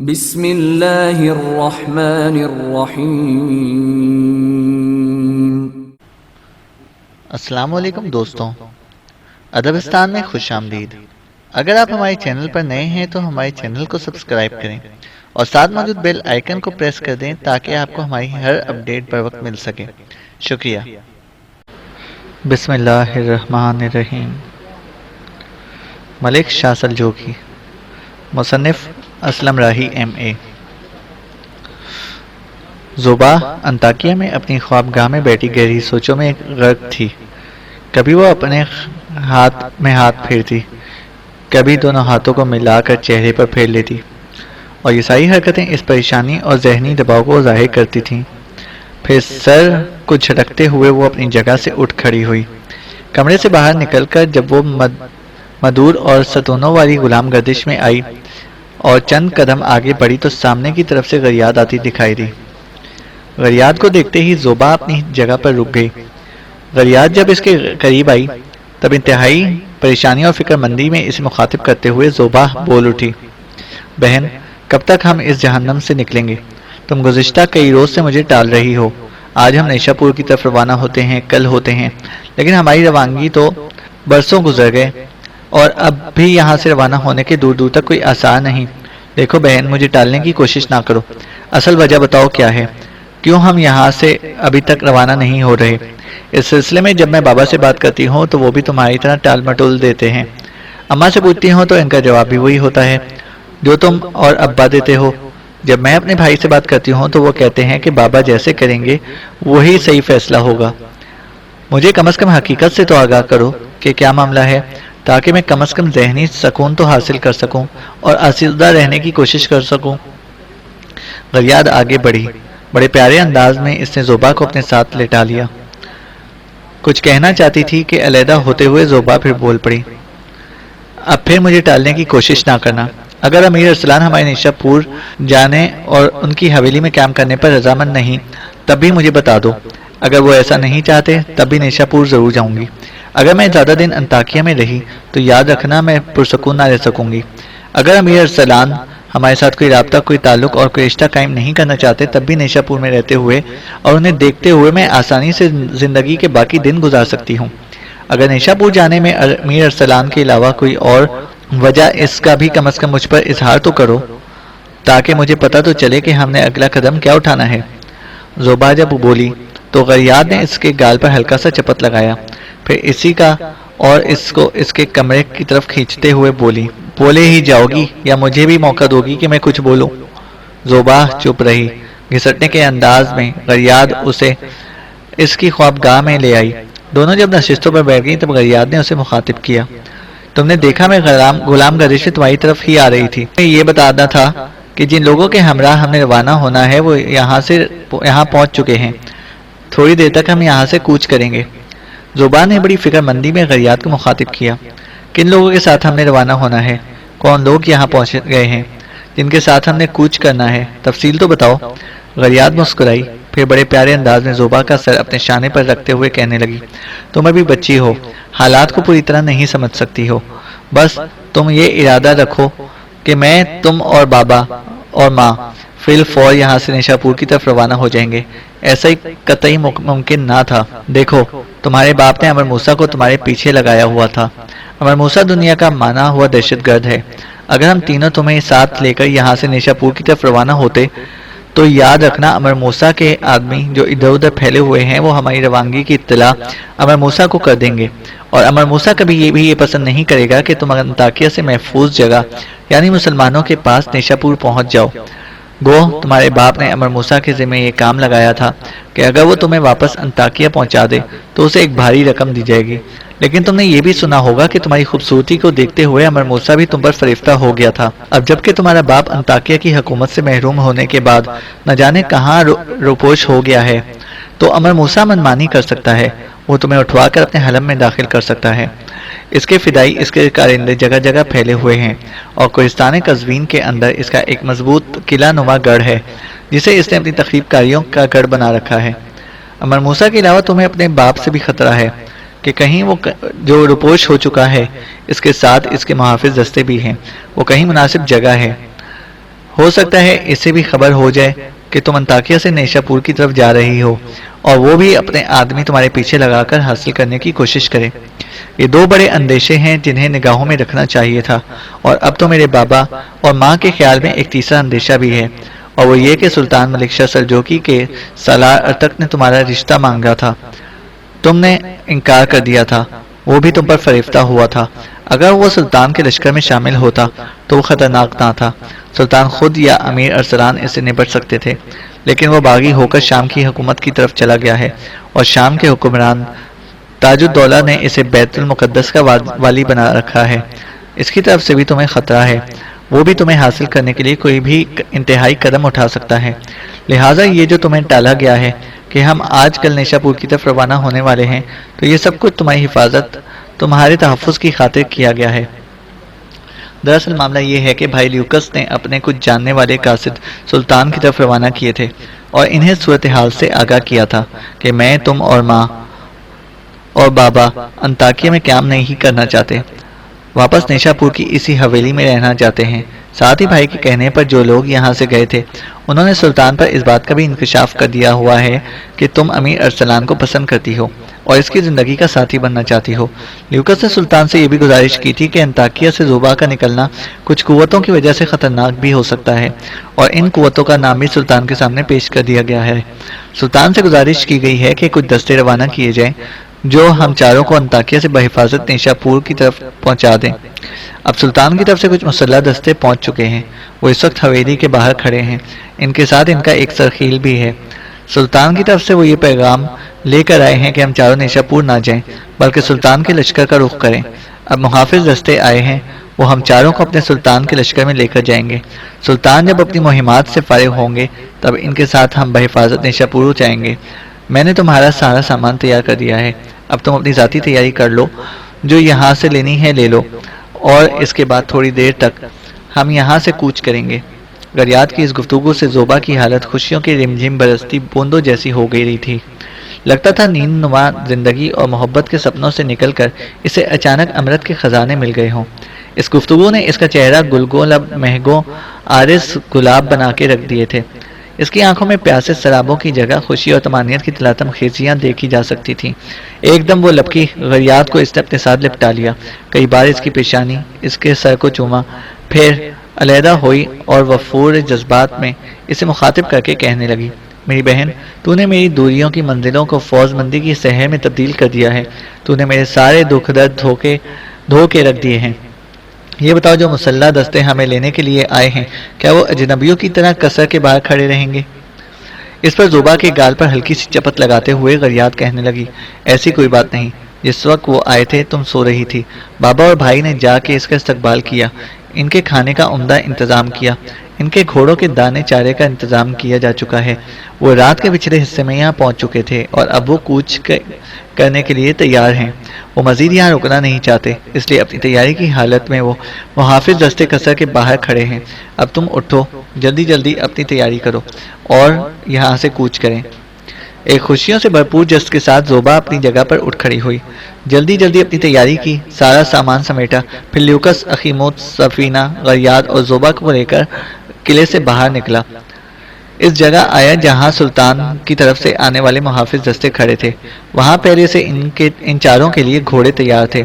بسم اللہ الرحمن الرحیم۔ السلام علیکم دوستوں، ادبستان میں خوش آمدید۔ اگر آپ ہمارے چینل پر نئے ہیں تو ہمارے چینل کو سبسکرائب کریں اور ساتھ موجود بیل آئیکن کو پریس کر دیں تاکہ آپ کو ہماری ہر اپڈیٹ پر وقت مل سکے۔ شکریہ۔ بسم اللہ الرحمن الرحیم۔ ملک شاہ سلجوقی، مصنف اسلم راہی MA۔ زوبا انطاکیہ میں اپنی خوابگاہ میں بیٹھی گہری سوچوں میں غرق تھی۔ کبھی وہ اپنے ہاتھ میں ہاتھ پھیرتی، کبھی دونوں ہاتھوں کو ملا کر چہرے پر پھیر لیتی، اور یہ ساری حرکتیں اس پریشانی اور ذہنی دباؤ کو ظاہر کرتی تھیں۔ پھر سر کو جھٹکتے ہوئے وہ اپنی جگہ سے اٹھ کھڑی ہوئی۔ کمرے سے باہر نکل کر جب وہ مدور اور ستونوں والی غلام گردش میں آئی اور چند قدم آگے بڑھی تو سامنے کی طرف سے غریاد آتی دکھائی دی۔ غریاد کو دیکھتے ہی زوبا اپنی جگہ پر رک گئی۔ غریاد جب اس کے قریب آئی تب انتہائی پریشانی اور فکر مندی میں اسے مخاطب کرتے ہوئے زوبا بول اٹھی، بہن، کب تک ہم اس جہنم سے نکلیں گے؟ تم گزشتہ کئی روز سے مجھے ٹال رہی ہو۔ آج ہم نیشا پور کی طرف روانہ ہوتے ہیں، کل ہوتے ہیں، لیکن ہماری روانگی تو برسوں گزر گئے اور اب بھی یہاں سے روانہ ہونے کے دور دور تک کوئی آثار نہیں۔ دیکھو بہن، مجھے ٹالنے کی کوشش نہ کرو، اصل وجہ بتاؤ کیا ہے، کیوں ہم یہاں سے ابھی تک روانہ نہیں ہو رہے؟ اس سلسلے میں جب میں بابا سے بات کرتی ہوں تو وہ بھی تمہاری طرح ٹال مٹول دیتے ہیں۔ اماں سے پوچھتی ہوں تو ان کا جواب بھی وہی ہوتا ہے جو تم اور ابا دیتے ہو۔ جب میں اپنے بھائی سے بات کرتی ہوں تو وہ کہتے ہیں کہ بابا جیسے کریں گے وہی صحیح فیصلہ ہوگا۔ مجھے کم از کم حقیقت سے تو آگاہ کرو کہ کیا معاملہ ہے، تاکہ میں کم از کم ذہنی سکون تو حاصل کر سکوں اور آسودہ رہنے کی کوشش کر سکوں۔ غریاد آگے بڑھی۔ بڑے پیارے انداز میں اس نے زوبا کو اپنے ساتھ لٹا لیا۔ کچھ کہنا چاہتی تھی کہ علیحدہ ہوتے ہوئے زوبا پھر بول پڑی، اب پھر مجھے ٹالنے کی کوشش نہ کرنا۔ اگر امیر ارسلان ہمارے نیشا پور جانے اور ان کی حویلی میں قیام کرنے پر رضامند نہیں تب بھی مجھے بتا دو۔ اگر وہ ایسا نہیں چاہتے تب بھی نیشا پور ضرور جاؤں گی۔ اگر میں زیادہ دن انطاکیہ میں رہی تو یاد رکھنا میں پرسکون نہ رہ سکوں گی۔ اگر امیر ارسلان ہمارے ساتھ کوئی رابطہ، کوئی تعلق اور کوئی رشتہ قائم نہیں کرنا چاہتے تب بھی نیشا پور میں رہتے ہوئے اور انہیں دیکھتے ہوئے میں آسانی سے زندگی کے باقی دن گزار سکتی ہوں۔ اگر نیشا پور جانے میں امیر ارسلان کے علاوہ کوئی اور وجہ اس کا بھی کم از کم مجھ پر اظہار تو کرو، تاکہ مجھے پتہ تو چلے کہ ہم نے اگلا قدم کیا اٹھانا ہے۔ زوبا جب بولی تو غریاد نے اس کے گال پر ہلکا سا چپت لگایا، پھر اسی کا اور اس کو اس کے کمرے کی طرف کھینچتے ہوئے بولی، بولے ہی جاؤ گی یا مجھے بھی موقع دو گی کہ میں کچھ بولوں؟ زوبا چپ رہی۔ گھسٹنے کے انداز میں غریاد اسے اس کی خوابگاہ میں لے آئی۔ دونوں جب نشستوں پر بیٹھ گئیں تب غریاد نے اسے مخاطب کیا، تم نے دیکھا میں غلام گردش تمہاری طرف ہی آ رہی تھی۔ میں یہ بتانا تھا کہ جن لوگوں کے ہمراہ ہم نے روانہ ہونا ہے وہ یہاں پہنچ چکے ہیں، تھوڑی دیر تک ہم یہاں سے کوچ کریں گے۔ زوبا نے بڑی فکر مندی میں غریاد کو مخاطب کیا، کن لوگوں کے ساتھ ہم نے روانہ ہونا ہے؟ کون لوگ یہاں پہنچ گئے ہیں جن کے ساتھ ہم نے کوچ کرنا ہے؟ تفصیل تو بتاؤ۔ غریاد مسکرائی، پھر بڑے پیارے انداز میں زوبا کا سر اپنے شانے پر رکھتے ہوئے کہنے لگی، تم ابھی بچی ہو، حالات کو پوری طرح نہیں سمجھ سکتی ہو۔ بس تم یہ ارادہ رکھو کہ میں، تم اور بابا اور ماں فی الفور یہاں سے نیشا پور کی طرف روانہ ہو جائیں گے۔ ایسا ہی قطعی ممکن نہ تھا۔ دیکھو، تمہارے باپ نے امر موسیٰ کو تمہارے پیچھے لگایا ہوا تھا۔ امر موسیٰ دنیا کا مانا ہوا دہشت گرد ہے۔ اگر ہم تینوں تمہیں ساتھ لے کر یہاں سے نیشا پور کی طرف روانہ ہوتے تو یاد رکھنا امر موسیٰ کے آدمی جو ادھر ادھر پھیلے ہوئے ہیں وہ ہماری روانگی کی اطلاع امر موسیٰ کو کر دیں گے، اور امر موسیٰ کبھی یہ پسند نہیں کرے گا کہ تم انطاکیہ سے محفوظ جگہ یعنی مسلمانوں کے پاس نیشا پور پہنچ جاؤ۔ گو تمہارے باپ نے امر موسیٰ کے ذمہ یہ کام لگایا تھا کہ اگر وہ تمہیں واپس انطاکیہ پہنچا دے تو اسے ایک بھاری رقم دی جائے گی، لیکن تم نے یہ بھی سنا ہوگا کہ تمہاری خوبصورتی کو دیکھتے ہوئے امر موسیٰ بھی تم پر فریفتہ ہو گیا تھا۔ اب جبکہ تمہارا باپ انطاکیہ کی حکومت سے محروم ہونے کے بعد نہ جانے کہاں روپوش ہو گیا ہے، تو امر موسیٰ منمانی کر سکتا ہے، وہ تمہیں اٹھوا کر اپنے حلم میں داخل کر سکتا ہے۔ اس کے فدائی، اس کے کارندے جگہ جگہ پھیلے ہوئے ہیں، اور کوہستان قزوین کے اندر اس کا ایک مضبوط قلعہ نما گڑھ ہے جسے اس نے اپنی تخریب کاریوں کا گڑھ بنا رکھا ہے۔ امر موسیٰ کے علاوہ تمہیں اپنے باپ سے بھی خطرہ ہے کہ کہیں وہ جو روپوش ہو چکا ہے، اس کے ساتھ اس کے محافظ دستے بھی ہیں، وہ کہیں مناسب جگہ ہے ہو سکتا ہے اسے بھی خبر ہو جائے کہ تم انطاکیہ سے نیشا پور کی طرف جا رہی ہو، اور وہ بھی اپنے آدمی تمہارے پیچھے لگا کر حاصل کرنے کی کوشش کرے۔ یہ دو بڑے اندیشے ہیں جنہیں نگاہوں میں رکھنا چاہیے تھا، اور اب تو میرے بابا اور ماں کے خیال میں ایک تیسرا اندیشہ بھی ہے، اور وہ یہ کہ سلطان ملک شاہ سلجوقی کے سالار ارتک نے تمہارا رشتہ مانگا تھا، تم نے انکار کر دیا تھا، وہ بھی تم پر فریفتہ ہوا تھا۔ اگر وہ سلطان کے لشکر میں شامل ہوتا تو وہ خطرناک نہ تھا، سلطان خود یا امیر ارسلان اسے نبٹ سکتے تھے، لیکن وہ باغی ہو کر شام کی حکومت کی طرف چلا گیا ہے، اور شام کے حکمران تاج الدولہ نے اسے بیت المقدس کا والی بنا رکھا ہے۔ اس کی طرف سے بھی تمہیں خطرہ ہے، وہ بھی تمہیں حاصل کرنے کے لیے کوئی بھی انتہائی قدم اٹھا سکتا ہے۔ لہٰذا یہ جو تمہیں ٹالا گیا ہے کہ ہم آج کل نیشا پور کی طرف روانہ ہونے والے ہیں، تو یہ سب کچھ تمہاری حفاظت، تمہارے تحفظ کی خاطر کیا گیا ہے۔ دراصل معاملہ یہ ہے کہ بھائی لیوکس نے اپنے کچھ جاننے والے قاصد سلطان کی طرف روانہ کیے تھے، اور انہیں صورتحال سے آگاہ کیا تھا کہ میں، تم اور ماں اور بابا انطاکیہ میں قیام نہیں کرنا چاہتے، واپس نیشا پور کی اسی حویلی میں رہنا چاہتے ہیں۔ ساتھ ہی بھائی کے کہنے پر جو لوگ یہاں سے گئے تھے، انہوں نے سلطان پر اس بات کا بھی انکشاف کر دیا ہوا ہے کہ تم امیر ارسلان کو پسند کرتی ہو اور اس کی زندگی کا ساتھی بننا چاہتی ہو۔ لیوکس نے سلطان سے یہ بھی گزارش کی تھی کہ انطاکیہ سے زوبا کا نکلنا کچھ قوتوں کی وجہ سے خطرناک بھی ہو سکتا ہے، اور ان قوتوں کا نام بھی سلطان کے سامنے پیش کر دیا گیا ہے۔ سلطان سے گزارش کی گئی ہے کہ کچھ دستے روانہ کیے جائیں جو ہم چاروں کو انطاکیہ سے بحفاظت نیشا پور کی طرف پہنچا دیں۔ اب سلطان کی طرف سے کچھ مسلح دستے پہنچ چکے ہیں، وہ اس وقت حویلی کے باہر کھڑے ہیں، ان کے ساتھ ان کا ایک سرخیل بھی ہے۔ سلطان کی طرف سے وہ یہ پیغام لے کر آئے ہیں کہ ہم چاروں نیشا پور نہ جائیں بلکہ سلطان کے لشکر کا رخ کریں۔ اب محافظ دستے آئے ہیں، وہ ہم چاروں کو اپنے سلطان کے لشکر میں لے کر جائیں گے۔ سلطان جب اپنی مہمات سے فارغ ہوں گے تب ان کے ساتھ ہم بحفاظت نیشا پور جائیں گے۔ میں نے تمہارا سارا سامان تیار کر دیا ہے، اب تم اپنی ذاتی تیاری کر لو، جو یہاں سے لینی ہے لے لو، اور اس کے بعد تھوڑی دیر تک ہم یہاں سے کوچ کریں گے۔ غریات کی اس گفتگو سے زوبا کی حالت خوشیوں کی رمجھم برستی بوندوں جیسی ہو گئی تھی۔ لگتا تھا نیند نما زندگی اور محبت کے سپنوں سے نکل کر اسے اچانک امرت کے خزانے مل گئے ہوں۔ اس گفتگو نے اس کا چہرہ گلگون مہگوں عارض گلاب بنا کے رکھ دیے تھے۔ اس کی آنکھوں میں پیاسے سرابوں کی جگہ خوشی اور طمانینت کی تلاطم خیزیاں دیکھی جا سکتی تھیں۔ ایک دم وہ لپکی، غریات کو اس نے اپنے ساتھ لپٹا لیا، کئی بار اس کی پیشانی، اس کے سر کو چوما، پھر علیحدہ ہوئی اور وفور جذبات میں اسے مخاطب کر کے کہنے لگی، میری بہن، تو نے میری دوریوں کی منزلوں کو فوز مندی کی سحر میں تبدیل کر دیا ہے، تو نے میرے سارے دکھ درد دھو کے رکھ دیے ہیں۔ یہ بتاؤ، جو مسلح دستے ہمیں لینے کے لیے آئے ہیں، کیا وہ اجنبیوں کی طرح کسر کے باہر کھڑے رہیں گے؟ اس پر زوبا کے گال پر ہلکی سی چپت لگاتے ہوئے غریات کہنے لگی، ایسی کوئی بات نہیں، جس وقت وہ آئے تھے تم سو رہی تھی، بابا اور بھائی نے جا کے اس کا استقبال کیا، ان کے کھانے کا عمدہ انتظام کیا، ان کے گھوڑوں کے دانے چارے کا انتظام کیا جا چکا ہے۔ وہ رات کے پچھلے حصے میں یہاں پہنچ چکے تھے اور اب وہ کوچ کرنے کے لیے تیار ہیں۔ وہ مزید یہاں رکنا نہیں چاہتے، اس لیے اپنی تیاری کی حالت میں وہ محافظ دستے کسر کے باہر کھڑے ہیں۔ اب تم اٹھو، جلدی جلدی اپنی تیاری کرو اور یہاں سے کوچ کریں۔ ایک خوشیوں سے بھرپور جست کے ساتھ زوبا اپنی جگہ پر اٹھ کھڑی ہوئی، جلدی جلدی اپنی تیاری کی، سارا سامان سمیٹا، پھر لیوکس، اخیموت، سفینہ، غریات اور زوبا کو لے کر قلعے سے باہر نکلا۔ اس جگہ آیا جہاں سلطان کی طرف سے آنے والے محافظ دستے کھڑے تھے۔ وہاں پہلے سے ان چاروں کے لیے گھوڑے تیار تھے۔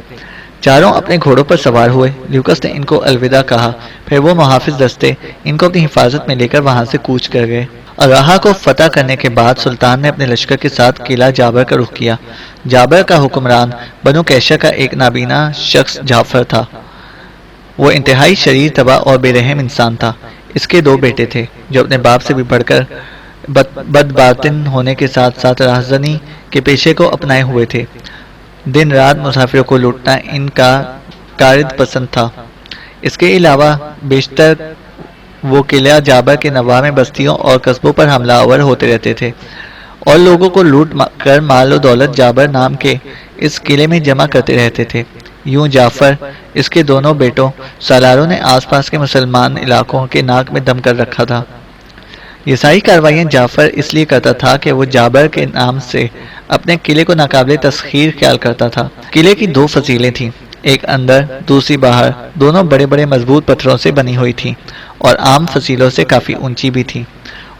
چاروں اپنے گھوڑوں پر سوار ہوئے، لیوکس نے ان کو الوداع کہا، پھر وہ محافظ دستے ان کو اپنی حفاظت میں لے کر وہاں سے کوچ کر گئے۔ اراحہ کو فتح کرنے کے بعد سلطان نے اپنے لشکر کے ساتھ قلعہ جابر کا رخ کیا۔ جابر کا حکمران بنو کیشا کا ایک نابینا شخص جعفر تھا۔ وہ انتہائی شریر طبع اور بے رحم انسان تھا۔ اس کے 2 بیٹے تھے جو اپنے باپ سے بھی بڑھ کر بد باطن ہونے کے ساتھ ساتھ راہزنی کے پیشے کو اپنائے ہوئے تھے۔ دن رات مسافروں کو لوٹنا ان کا کارد پسند تھا۔ اس کے علاوہ بیشتر وہ قلعہ جابر کے نواح بستیوں اور قصبوں پر حملہ آور ہوتے رہتے تھے اور لوگوں کو لوٹ کر مال و دولت جابر نام کے اس قلعے میں جمع کرتے رہتے تھے۔ یوں جعفر، اس کے دونوں بیٹوں سالاروں نے آس پاس کے مسلمان علاقوں کے ناک میں دم کر رکھا تھا۔ یہ ساری کارروائیاں جعفر اس لیے کرتا تھا کہ وہ جابر کے نام سے اپنے قلعے کو ناقابل تسخیر خیال کرتا تھا۔ قلعے کی 2 فضیلیں تھیں، ایک اندر دوسری باہر، دونوں بڑے بڑے مضبوط پتھروں سے بنی ہوئی تھیں اور عام فصیلوں سے کافی اونچی بھی تھیں۔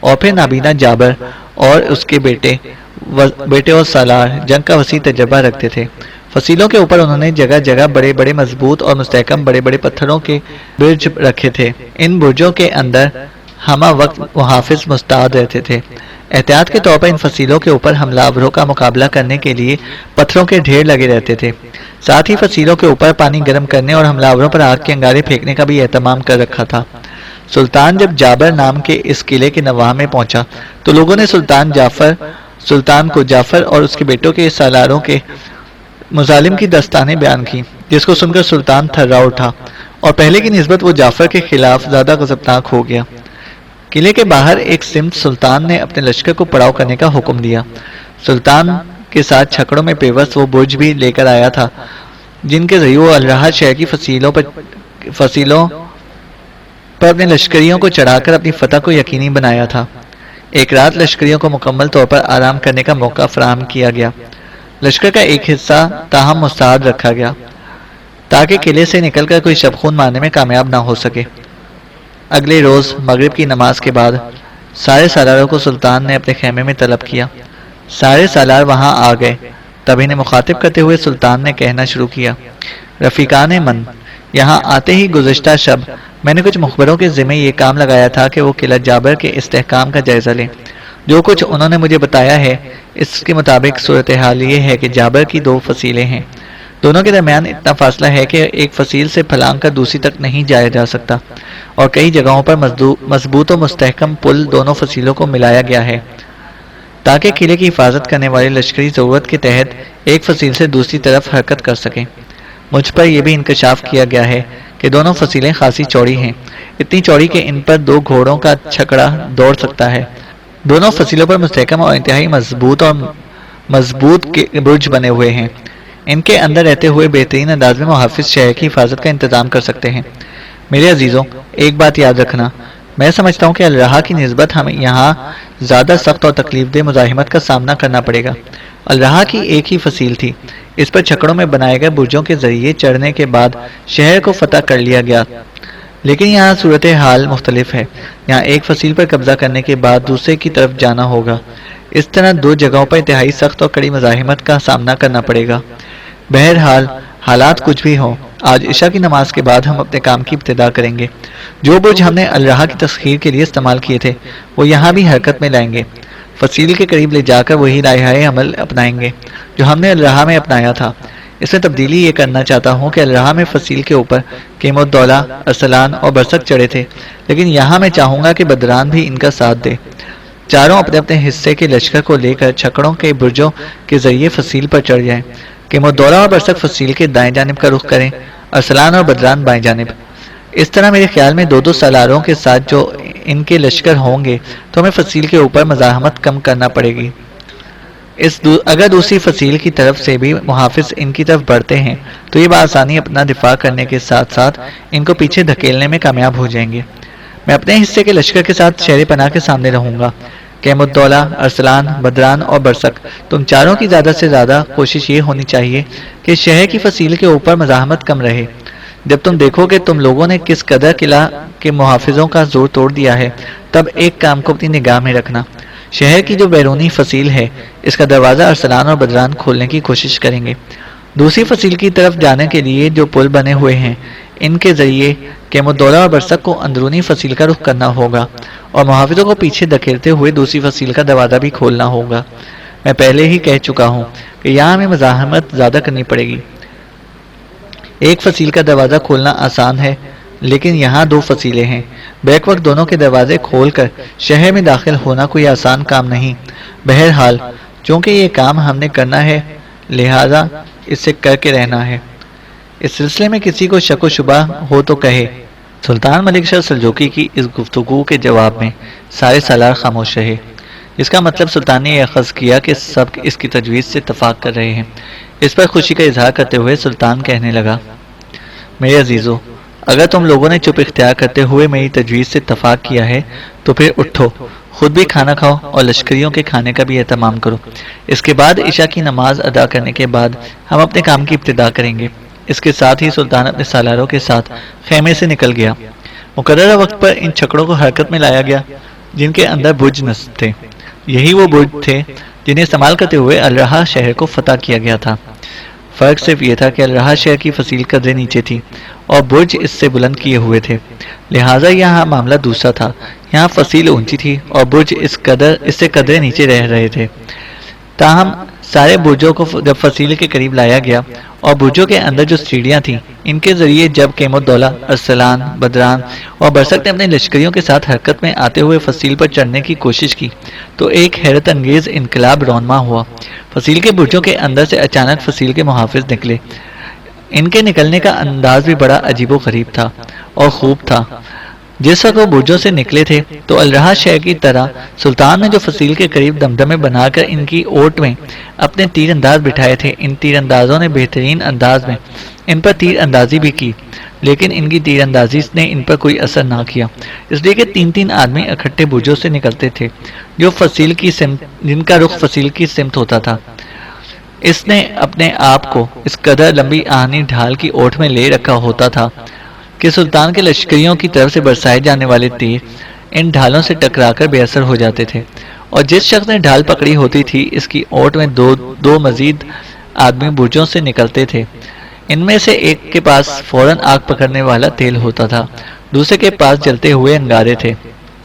اور پھر نابینا جابر اور اس کے بیٹے اور سالار جنگ کا وسیع تجربہ رکھتے تھے۔ فصیلوں کے اوپر انہوں نے جگہ جگہ بڑے بڑے مضبوط اور مستحکم بڑے بڑے پتھروں کے برج رکھے تھے۔ ان برجوں کے اندر ہمہ وقت محافظ مستعد رہتے تھے۔ احتیاط کے طور پر ان فصیلوں کے اوپر حملہ آوروں کا مقابلہ کرنے کے لیے پتھروں کے ڈھیر لگے رہتے تھے۔ ساتھ ہی فصیلوں کے اوپر پانی گرم کرنے اور حملہ آوروں پر آگ کے انگارے پھینکنے کا بھی اہتمام کر رکھا تھا۔ سلطان جب جابر نام کے اس قلعے کے نواح میں پہنچا تو لوگوں نے سلطان کو جعفر اور اس کے بیٹوں کے سالاروں کے مظالم کی داستانیں بیان کی، جس کو سن کر سلطان تھرا اٹھا اور پہلے کی نسبت وہ جعفر کے خلاف زیادہ غضبناک ہو گیا۔ قلعے کے باہر ایک سمت سلطان نے اپنے لشکر کو پڑاؤ کرنے کا حکم دیا۔ سلطان کے ساتھ چھکڑوں میں پیوست وہ برج بھی لے کر آیا تھا جن کے ذریعے وہ الرہا شہر کی فصیلوں پر اپنے لشکریوں کو چڑھا کر اپنی فتح کو یقینی بنایا تھا۔ ایک رات لشکریوں کو مکمل طور پر آرام کرنے کا موقع فراہم کیا گیا۔ لشکر کا ایک حصہ تاہم مستعد رکھا گیا تاکہ قلعے سے نکل کر کوئی شب خون مارنے میں کامیاب نہ ہو سکے۔ اگلے روز مغرب کی نماز کے بعد سارے سالاروں کو سلطان نے اپنے خیمے میں طلب کیا۔ سارے سالار وہاں آ گئے۔ تب انہیں مخاطب کرتے ہوئے سلطان نے کہنا شروع کیا، رفیقان من، یہاں آتے ہی گزشتہ شب میں نے کچھ مخبروں کے ذمہ یہ کام لگایا تھا کہ وہ قلعہ جابر کے استحکام کا جائزہ لیں۔ جو کچھ انہوں نے مجھے بتایا ہے اس کے مطابق صورتحال یہ ہے کہ جابر کی 2 فصیلیں ہیں۔ دونوں کے درمیان اتنا فاصلہ ہے کہ ایک فصیل سے پھلانگ کر دوسری تک نہیں جایا جا سکتا، اور کئی جگہوں پر مضبوط و مستحکم پل دونوں فصیلوں کو ملایا گیا ہے تاکہ قلعے کی حفاظت کرنے والے لشکری ضرورت کے تحت ایک فصیل سے دوسری طرف حرکت کر سکیں۔ مجھ پر یہ بھی انکشاف کیا گیا ہے کہ دونوں فصیلیں خاصی چوڑی ہیں، اتنی چوڑی کہ ان پر 2 گھوڑوں کا چھکڑا دوڑ سکتا ہے۔ دونوں فصیلوں پر مستحکم اور انتہائی مضبوط کے برج بنے ہوئے ہیں۔ ان کے اندر رہتے ہوئے بہترین انداز میں محافظ شہر کی حفاظت کا انتظام کر سکتے ہیں۔ میرے عزیزوں، ایک بات یاد رکھنا، میں سمجھتا ہوں کہ الرہا کی نسبت ہمیں یہاں زیادہ سخت اور تکلیف دہ مزاحمت کا سامنا کرنا پڑے گا۔ الرہا کی ایک ہی فصیل تھی، اس پر چھکڑوں میں بنائے گئے برجوں کے ذریعے چڑھنے کے بعد شہر کو فتح کر لیا گیا، لیکن یہاں صورتحال مختلف ہے۔ یہاں ایک فصیل پر قبضہ کرنے کے بعد دوسرے کی طرف جانا ہوگا۔ اس طرح 2 جگہوں پر انتہائی سخت اور کڑی مزاحمت کا سامنا کرنا پڑے گا۔ بہرحال حالات کچھ بھی ہوں، آج عشاء کی نماز کے بعد ہم اپنے کام کی ابتدا کریں گے۔ جو برج ہم نے الرہا کی تسخیر کے لیے استعمال کیے تھے وہ یہاں بھی حرکت میں لائیں گے۔ فصیل کے قریب لے جا کر وہی لائحہ عمل اپنائیں گے جو ہم نے الرہا میں اپنایا تھا۔ اس میں تبدیلی یہ کرنا چاہتا ہوں کہ الرہا میں فصیل کے اوپر قیم الدولہ، ارسلان اور برسک چڑھے تھے، لیکن یہاں میں چاہوں گا کہ بدران بھی ان کا ساتھ دے۔ چاروں اپنے اپنے حصے کے لشکر کو لے کر چھکڑوں کے برجوں کے ذریعے فصیل پر چڑھ جائیں۔ قیم الدولہ اور برسک فصیل کے دائیں جانب کا رخ کریں، ارسلان اور بدران بائیں جانب۔ اس طرح میرے خیال میں 2 سالاروں کے ساتھ جو ان کے لشکر ہوں گے تو ہمیں فصیل کے اوپر مزاحمت کم کرنا پڑے گی۔ اگر دوسری فصیل کی طرف سے بھی محافظ ان کی طرف بڑھتے ہیں تو یہ بآسانی اپنا دفاع کرنے کے ساتھ ساتھ ان کو پیچھے دھکیلنے میں کامیاب ہو جائیں گے۔ میں اپنے حصے کے لشکر کے ساتھ شہر پناہ کے سامنے رہوں گا۔ قیم الدولہ، ارسلان، بدران اور برسک، تم چاروں کی زیادہ سے زیادہ کوشش یہ ہونی چاہیے کہ شہر کی فصیل کے اوپر مزاحمت کم رہے۔ جب تم دیکھو کہ تم لوگوں نے کس قدر قلعہ کے محافظوں کا زور توڑ دیا ہے، تب ایک کام کو اپنی نگاہ میں رکھنا۔ شہر کی جو بیرونی فصیل ہے اس کا دروازہ ارسلان اور بدران کھولنے کی کوشش کریں گے۔ دوسری فصیل کی طرف جانے کے لیے جو پل بنے ہوئے ہیں ان کے ذریعے قیم الدولہ اور برسک کو اندرونی فصیل کا رخ کرنا ہوگا اور محافظوں کو پیچھے دھکیلتے ہوئے دوسری فصیل کا دروازہ بھی کھولنا ہوگا۔ میں پہلے ہی کہہ چکا ہوں کہ یہاں ہمیں مزاحمت زیادہ کرنی پڑے گی۔ ایک فصیل کا دروازہ کھولنا آسان ہے، لیکن یہاں 2 فصیلیں ہیں۔ بیک وقت دونوں کے دروازے کھول کر شہر میں داخل ہونا کوئی آسان کام نہیں۔ بہرحال چونکہ یہ کام ہم نے کرنا ہے لہذا اسے کر کے رہنا ہے۔ اس سلسلے میں کسی کو شک و شبہ ہو تو کہے۔ سلطان ملک شاہ سلجوقی کی اس گفتگو کے جواب میں سارے سالار خاموش رہے، جس کا مطلب سلطان نے یہ اخذ کیا کہ سب اس کی تجویز سے اتفاق کر رہے ہیں۔ اس پر خوشی کا اظہار کرتے ہوئے سلطان کہنے لگا، میرے عزیزو، اگر تم لوگوں نے چپ اختیار کرتے ہوئے میری تجویز سے اتفاق کیا ہے تو پھر اٹھو، خود بھی کھانا کھاؤ اور لشکریوں کے کھانے کا بھی اہتمام کرو۔ اس کے بعد عشاء کی نماز ادا کرنے کے بعد ہم اپنے کام کی ابتدا کریں گے۔ اس کے ساتھ ہی سلطان اپنے سالاروں کے ساتھ خیمے سے نکل گیا۔ مقررہ وقت پر ان چھکڑوں کو حرکت میں لایا گیا جن کے اندر برج نصب تھے۔ یہی وہ برج تھے جنہیں استعمال کرتے ہوئے الرہا شہر کو فتح کیا گیا تھا۔ فرق صرف یہ تھا کہ الرہا شہر کی فصیل قدرے نیچے تھی اور برج اس سے بلند کیے ہوئے تھے، لہٰذا یہاں معاملہ دوسرا تھا۔ یہاں فصیل اونچی تھی اور برج اس سے قدرے نیچے رہ رہے تھے۔ تاہم سارے برجوں کو جب فصیل کے قریب لایا گیا اور برجوں کے اندر جو سیڑھیاں تھیں ان کے ذریعے جب کیم الدولہ، ارسلان، بدران اور برسک نے اپنے لشکریوں کے ساتھ حرکت میں آتے ہوئے فصیل پر چڑھنے کی کوشش کی تو ایک حیرت انگیز انقلاب رونما ہوا۔ فصیل کے برجوں کے اندر سے اچانک فصیل کے محافظ نکلے۔ ان کے نکلنے کا انداز بھی بڑا عجیب و غریب تھا اور خوب تھا۔ جس وقت وہ برجوں سے نکلے تھے تو الرہا شہر کی طرح سلطان نے جو فصیل کے قریب دمدمے بنا کر ان کی اوٹ میں اپنے تیر انداز بٹھائے تھے، ان تیر اندازوں نے بہترین انداز میں ان پر تیر اندازی بھی کی، لیکن ان کی تیر اندازی نے ان پر کوئی اثر نہ کیا، اس لیے کہ تین تین آدمی اکٹھے برجوں سے نکلتے تھے جو فصیل کی سمت، جن کا رخ فصیل کی سمت ہوتا تھا۔ اس نے اپنے آپ کو اس قدر لمبی آہنی ڈھال کی اوٹ میں لے رکھا ہوتا تھا کہ سلطان کے لشکریوں کی طرف سے برسائے جانے والے تیر ان ڈھالوں سے ٹکرا کر بے اثر ہو جاتے تھے، اور جس شخص نے ڈھال پکڑی ہوتی تھی اس کی اوٹ میں دو مزید آدمی برجوں سے نکلتے تھے۔ ان میں سے ایک کے پاس فوراً آگ پکڑنے والا تیل ہوتا تھا، دوسرے کے پاس جلتے ہوئے انگارے تھے،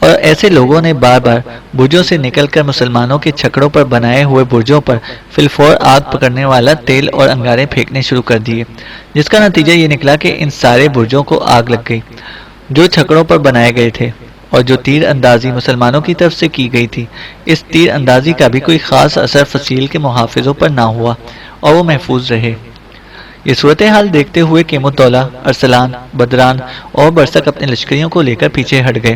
اور ایسے لوگوں نے بار بار برجوں سے نکل کر مسلمانوں کے چھکڑوں پر بنائے ہوئے برجوں پر فی الفور آگ پکڑنے والا تیل اور انگارے پھینکنے شروع کر دیے، جس کا نتیجہ یہ نکلا کہ ان سارے برجوں کو آگ لگ گئی جو چھکڑوں پر بنائے گئے تھے، اور جو تیر اندازی مسلمانوں کی طرف سے کی گئی تھی اس تیر اندازی کا بھی کوئی خاص اثر فصیل کے محافظوں پر نہ ہوا اور وہ محفوظ رہے۔ یہ صورتحال دیکھتے ہوئے کیم الدولہ، ارسلان، بدران اور برسک اپنے لشکریوں کو لے کر پیچھے ہٹ گئے۔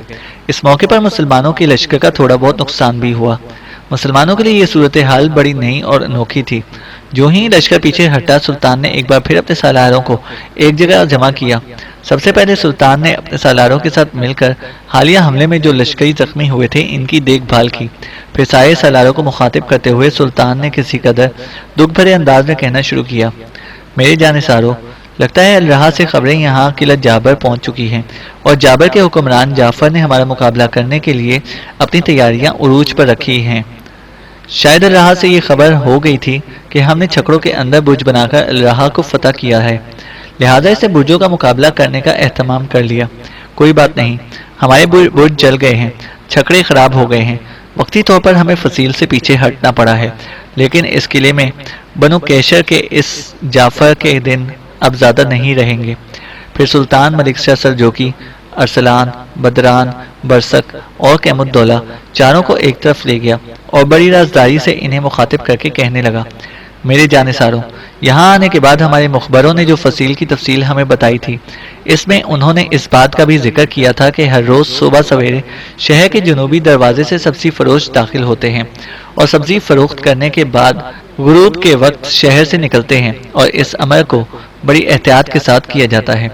اس موقع پر مسلمانوں کے لشکر کا تھوڑا بہت نقصان بھی ہوا۔ مسلمانوں کے لیے یہ صورتحال بڑی نئی اور انوکھی تھی۔ جو ہی لشکر پیچھے ہٹا سلطان نے ایک بار پھر اپنے سالاروں کو ایک جگہ جمع کیا۔ سب سے پہلے سلطان نے اپنے سالاروں کے ساتھ مل کر حالیہ حملے میں جو لشکری زخمی ہوئے تھے ان کی دیکھ بھال کی۔ پھر سارے سالاروں کو مخاطب کرتے ہوئے سلطان نے کسی قدر دکھ بھرے انداز میں کہنا شروع کیا، میرے جانثارو، لگتا ہے الرہا سے خبریں یہاں قلعہ جابر پہنچ چکی ہیں اور جابر کے حکمران جعفر نے ہمارا مقابلہ کرنے کے لیے اپنی تیاریاں عروج پر رکھی ہیں۔ شاید الرہا سے یہ خبر ہو گئی تھی کہ ہم نے چھکڑوں کے اندر برج بنا کر الرہا کو فتح کیا ہے، لہذا اسے برجوں کا مقابلہ کرنے کا اہتمام کر لیا۔ کوئی بات نہیں، ہمارے برج جل گئے ہیں، چھکڑے خراب ہو گئے ہیں، وقتی طور پر ہمیں فصیل سے پیچھے ہٹنا پڑا ہے، لیکن اس قلعے میں بنو کیشر کے اس جعفر کے دن اب زیادہ نہیں رہیں گے۔ پھر سلطان ملک شاہ سلجوقی، ارسلان، بدران، برسک اور کیم الدولہ چاروں کو ایک طرف لے گیا اور بڑی رازداری سے انہیں مخاطب کر کے کہنے لگا، میرے جانثاروں، یہاں آنے کے بعد ہمارے مخبروں نے جو فصیل کی تفصیل ہمیں بتائی تھی اس میں انہوں نے اس بات کا بھی ذکر کیا تھا کہ ہر روز صبح سویرے شہر کے جنوبی دروازے سے سبزی فروش داخل ہوتے ہیں اور سبزی فروخت کرنے کے بعد غروب کے وقت شہر سے نکلتے ہیں، اور اس عمل کو بڑی احتیاط کے ساتھ کیا جاتا ہے۔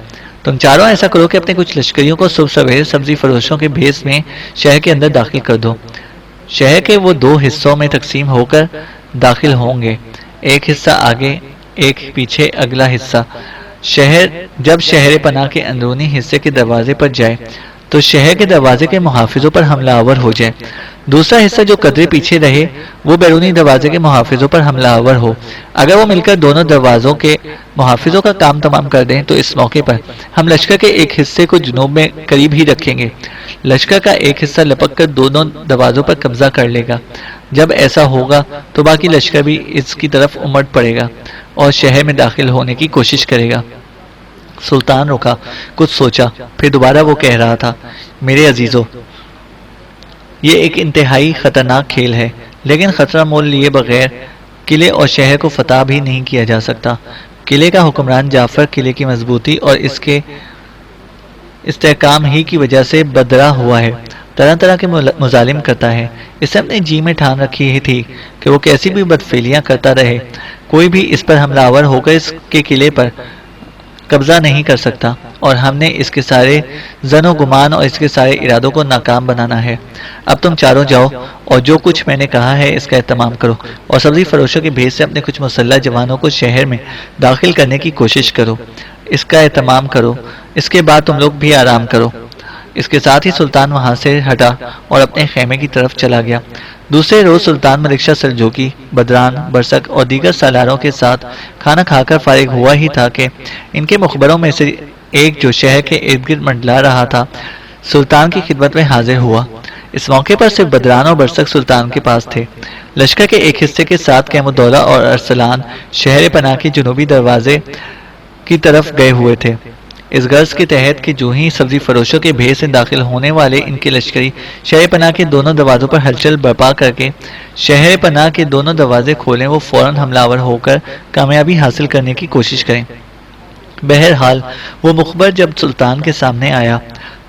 تم چاروں ایسا کرو کہ اپنے کچھ لشکریوں کو صبح سویرے سبزی فروشوں کے بھیس میں شہر کے اندر داخل کر دو۔ شہر کے وہ دو حصوں میں تقسیم ہو کر داخل ہوں گے، ایک حصہ آگے، ایک پیچھے اگلا حصہ۔ جب شہر پناہ کے اندرونی حصے کے دروازے پر جائے تو شہر کے دروازے کے محافظوں پر حملہ آور ہو جائے، دوسرا حصہ جو قدرے پیچھے رہے وہ بیرونی دروازے کے محافظوں پر حملہ آور ہو۔ اگر وہ مل کر دونوں دروازوں کے محافظوں کا کام تمام کر دیں تو اس موقع پر ہم لشکر کے ایک حصے کو جنوب میں قریب ہی رکھیں گے، لشکر کا ایک حصہ لپک کر دونوں دروازوں پر قبضہ کر لے گا۔ جب ایسا ہوگا تو باقی لشکر بھی اس کی طرف امٹ پڑے گا اور شہر میں داخل ہونے کی کوشش کرے گا۔ سلطان رکا، کچھ سوچا، پھر دوبارہ وہ کہہ رہا تھا، میرے عزیزو، یہ ایک انتہائی خطرناک کھیل ہے، لیکن خطرہ مول لیے بغیر قلعے اور شہر کو فتح بھی نہیں کیا جا سکتا۔ قلعے کا حکمران جعفر قلعے کی مضبوطی اور اس کے استحکام ہی کی وجہ سے بدرہ ہوا ہے، طرح طرح کے مظالم کرتا ہے۔ اسے اپنے جی میں ٹھان رکھی ہی تھی کہ وہ کیسی بھی بدفعلیاں کرتا رہے، کوئی بھی اس پر حملہ آور ہو کر اس کے قلعے پر قبضہ نہیں کر سکتا اور ہم نے اس کے سارے ظن و گمان اور اس کے سارے ارادوں کو ناکام بنانا ہے۔ اب تم چاروں جاؤ اور جو کچھ میں نے کہا ہے اس کا اہتمام کرو اور سبزی فروشوں کے بھیس سے اپنے کچھ مسلح جوانوں کو شہر میں داخل کرنے کی کوشش کرو، اس کا اہتمام کرو، اس کے بعد تم لوگ بھی آرام کرو۔ اس کے ساتھ ہی سلطان وہاں سے ہٹا اور اپنے خیمے کی طرف چلا گیا۔ دوسرے روز سلطان ملک شاہ سلجوقی بدران برسک اور دیگر سالاروں کے ساتھ کھانا کھا کر فارغ ہوا ہی تھا کہ ان کے مخبروں میں سے ایک جو شہر کے ارد گرد منڈلا رہا تھا سلطان کی خدمت میں حاضر ہوا۔ اس موقع پر صرف بدران اور برسک سلطان کے پاس تھے۔ لشکر کے ایک حصے کے ساتھ کیم الدولہ اور ارسلان شہر پناہ کے جنوبی دروازے کی طرف گئے ہوئے تھے، اس غرض کے تحت کہ جو ہی سبزی فروشوں کے بھیس سے داخل ہونے والے ان کے لشکری شہر پناہ کے دونوں دروازوں پر ہلچل برپا کر کے شہر پناہ کے دونوں دروازے کھولیں، وہ فوراً حملہ آور ہو کر کامیابی حاصل کرنے کی کوشش کریں۔ بہرحال وہ مخبر جب سلطان کے سامنے آیا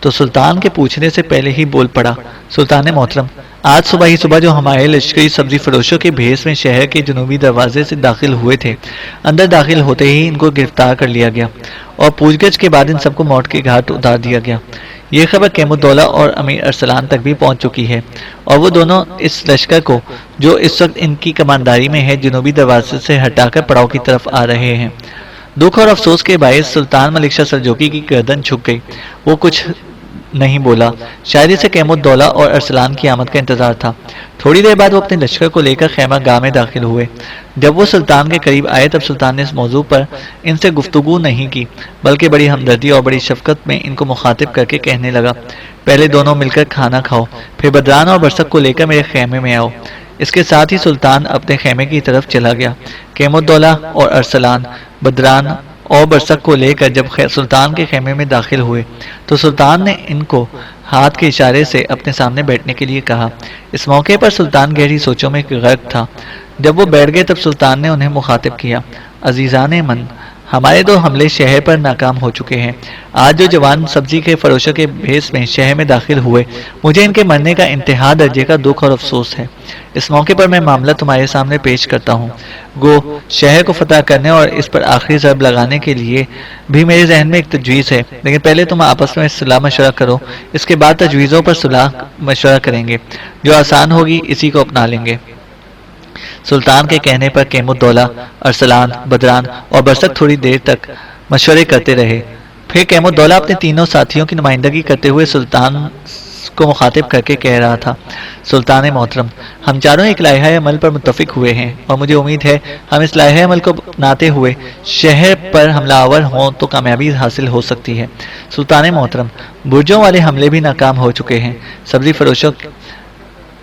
تو سلطان کے پوچھنے سے پہلے ہی بول پڑا، سلطان محترم، آج صبح ہی صبح جو ہمارے لشکری سبزی فروشوں کے بھیس میں شہر کے جنوبی دروازے سے داخل ہوئے تھے، اندر داخل ہوتے ہی ان کو گرفتار کر لیا گیا اور پوچھ گچھ کے بعد ان سب کو موت کے گھاٹ اتار دیا گیا۔ یہ خبر کیم الدولہ اور امیر ارسلان تک بھی پہنچ چکی ہے اور وہ دونوں اس لشکر کو جو اس وقت ان کی کمانداری میں ہے جنوبی دروازے سے ہٹا کر پڑاؤ کی طرف آ رہے ہیں۔ دکھ اور افسوس کے باعث سلطان ملک شاہ سلجوقی کی گردن جھک گئی، وہ کچھ نہیں بولا، شاید اسے کیم الدولہ اور ارسلان کی آمد کا انتظار تھا۔ تھوڑی دیر بعد وہ اپنے لشکر کو لے کر خیمہ گاہ میں داخل ہوئے۔ جب وہ سلطان کے قریب آئے تب سلطان نے اس موضوع پر ان سے گفتگو نہیں کی بلکہ بڑی ہمدردی اور بڑی شفقت میں ان کو مخاطب کر کے کہنے لگا، پہلے دونوں مل کر کھانا کھاؤ، پھر بدران اور برسک کو لے کر میرے خیمے میں آؤ۔ اس کے ساتھ ہی سلطان اپنے خیمے کی طرف چلا گیا۔ کیم الدولہ اور ارسلان بدران اور برسک کو لے کر جب سلطان کے خیمے میں داخل ہوئے تو سلطان نے ان کو ہاتھ کے اشارے سے اپنے سامنے بیٹھنے کے لیے کہا۔ اس موقع پر سلطان گہری سوچوں میں غرق تھا۔ جب وہ بیٹھ گئے تب سلطان نے انہیں مخاطب کیا، عزیزان من، ہمارے 2 حملے شہر پر ناکام ہو چکے ہیں۔ آج جو جوان سبزی کے فروشوں کے بھیس میں شہر میں داخل ہوئے، مجھے ان کے مرنے کا انتہا درجے کا دکھ اور افسوس ہے۔ اس موقع پر میں معاملہ تمہارے سامنے پیش کرتا ہوں۔ گو شہر کو فتح کرنے اور اس پر آخری ضرب لگانے کے لیے بھی میرے ذہن میں ایک تجویز ہے، لیکن پہلے تم آپس میں صلاح مشورہ کرو، اس کے بعد تجویزوں پر صلاح مشورہ کریں گے، جو آسان ہوگی اسی کو اپنا لیں گے۔ سلطان کے کہنے پر کیم الدولہ، ارسلان، بدران اور برسک تھوڑی دیر تک مشورے کرتے رہے۔ پھر کیم الدولہ اپنے تینوں ساتھیوں کی نمائندگی کرتے ہوئے سلطان کو مخاطب کر کے کہہ رہا تھا، سلطان محترم، ہم چاروں ایک لائحہ عمل پر متفق ہوئے ہیں اور مجھے امید ہے ہم اس لائحہ عمل کو اپناتے ہوئے شہر پر حملہ آور ہوں تو کامیابی حاصل ہو سکتی ہے۔ سلطان محترم، برجوں والے حملے بھی ناکام ہو چکے ہیں، سبزی فروشوں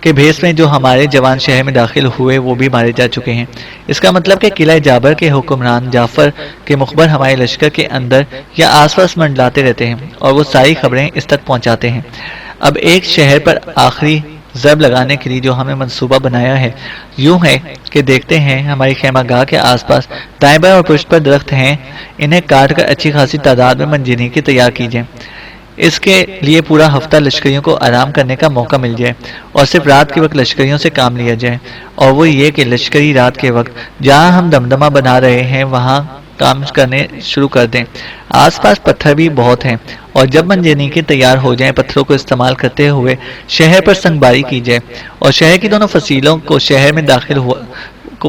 کے بھیس میں جو ہمارے جوان شہر میں داخل ہوئے وہ بھی مارے جا چکے ہیں۔ اس کا مطلب کہ قلعہ جابر کے حکمران جعفر کے مخبر ہمارے لشکر کے اندر یا آس پاس منڈلاتے رہتے ہیں اور وہ ساری خبریں اس تک پہنچاتے ہیں۔ اب ایک شہر پر آخری ضرب لگانے کے لیے جو ہمیں منصوبہ بنایا ہے یوں ہے کہ دیکھتے ہیں ہماری خیمہ گاہ کے آس پاس دائیں بائیں اور پشت پر درخت ہیں، انہیں کاٹ کر اچھی خاصی تعداد میں منجنیقیں تیار کی جائیں۔ اس کے لیے پورا ہفتہ لشکریوں کو آرام کرنے کا موقع مل جائے اور صرف رات کے وقت لشکریوں سے کام لیا جائے، اور وہ یہ کہ لشکری رات کے وقت جہاں ہم دمدمہ بنا رہے ہیں وہاں کام کرنے شروع کر دیں۔ آس پاس پتھر بھی بہت ہیں اور جب منجنیقیں تیار ہو جائیں پتھروں کو استعمال کرتے ہوئے شہر پر سنگ باری کی جائے اور شہر کی دونوں فصیلوں کو شہر میں داخل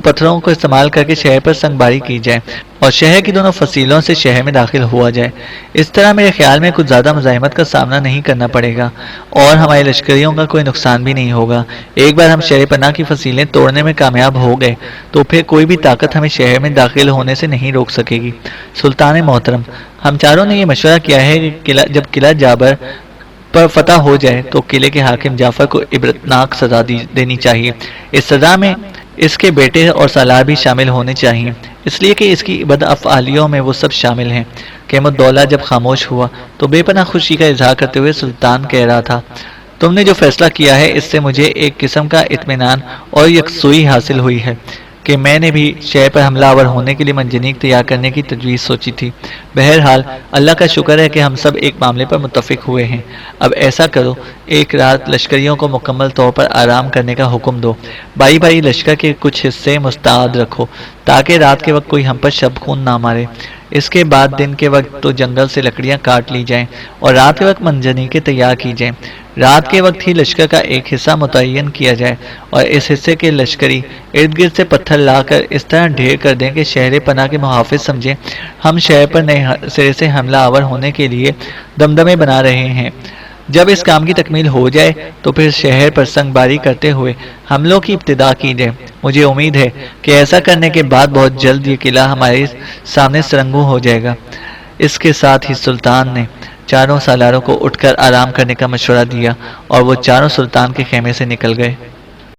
پتھروں کو استعمال کر کے شہر پر سنگ باری کی جائے اور شہر کی دونوں فصیلوں سے شہر میں داخل ہوا جائے۔ اس طرح میرے خیال میں کچھ زیادہ مزاحمت کا سامنا نہیں کرنا پڑے گا اور ہمارے لشکریوں کا کوئی نقصان بھی نہیں ہوگا۔ ایک بار ہم شہر پناہ کی فصیلیں توڑنے میں کامیاب ہو گئے تو پھر کوئی بھی طاقت ہمیں شہر میں داخل ہونے سے نہیں روک سکے گی۔ سلطان محترم، ہم چاروں نے یہ مشورہ کیا ہے کہ جب قلعہ جابر پر فتح ہو جائے تو قلعے کے حاکم جعفر کو عبرتناک سزا دینی چاہیے۔ اس سزا میں اس کے بیٹے اور سالار بھی شامل ہونے چاہیے، اس لیے کہ اس کی بد افعالیوں میں وہ سب شامل ہیں۔ کیم الدولہ جب خاموش ہوا تو بے پناہ خوشی کا اظہار کرتے ہوئے سلطان کہہ رہا تھا، تم نے جو فیصلہ کیا ہے اس سے مجھے ایک قسم کا اطمینان اور یکسوئی حاصل ہوئی ہے کہ میں نے بھی شہر پر حملہ آور ہونے کے لیے منجنیق تیار کرنے کی تجویز سوچی تھی۔ بہرحال اللہ کا شکر ہے کہ ہم سب ایک معاملے پر متفق ہوئے ہیں۔ اب ایسا کرو، ایک رات لشکریوں کو مکمل طور پر آرام کرنے کا حکم دو، بائی بائی لشکر کے کچھ حصے مستعد رکھو تاکہ رات کے وقت کوئی ہم پر شب خون نہ مارے۔ اس کے بعد دن کے وقت تو جنگل سے لکڑیاں کاٹ لی جائیں اور رات کے وقت منجنیقیں تیار کی جائیں۔ رات کے وقت ہی لشکر کا ایک حصہ متعین کیا جائے اور اس حصے کے لشکری ارد گرد سے پتھر لا کر اس طرح ڈھیر کر دیں کہ شہر پناہ کے محافظ سمجھیں ہم شہر پر نئے سرے سے حملہ آور ہونے کے لیے دمدمے بنا رہے ہیں۔ جب اس کام کی تکمیل ہو جائے تو پھر شہر پر سنگ باری کرتے ہوئے حملوں کی ابتدا کی جائے۔ مجھے امید ہے کہ ایسا کرنے کے بعد بہت جلد یہ قلعہ ہمارے سامنے سرنگوں ہو جائے گا۔ اس کے ساتھ ہی سلطان نے چاروں سالاروں کو اٹھ کر آرام کرنے کا مشورہ دیا اور وہ چاروں سلطان کے خیمے سے نکل گئے۔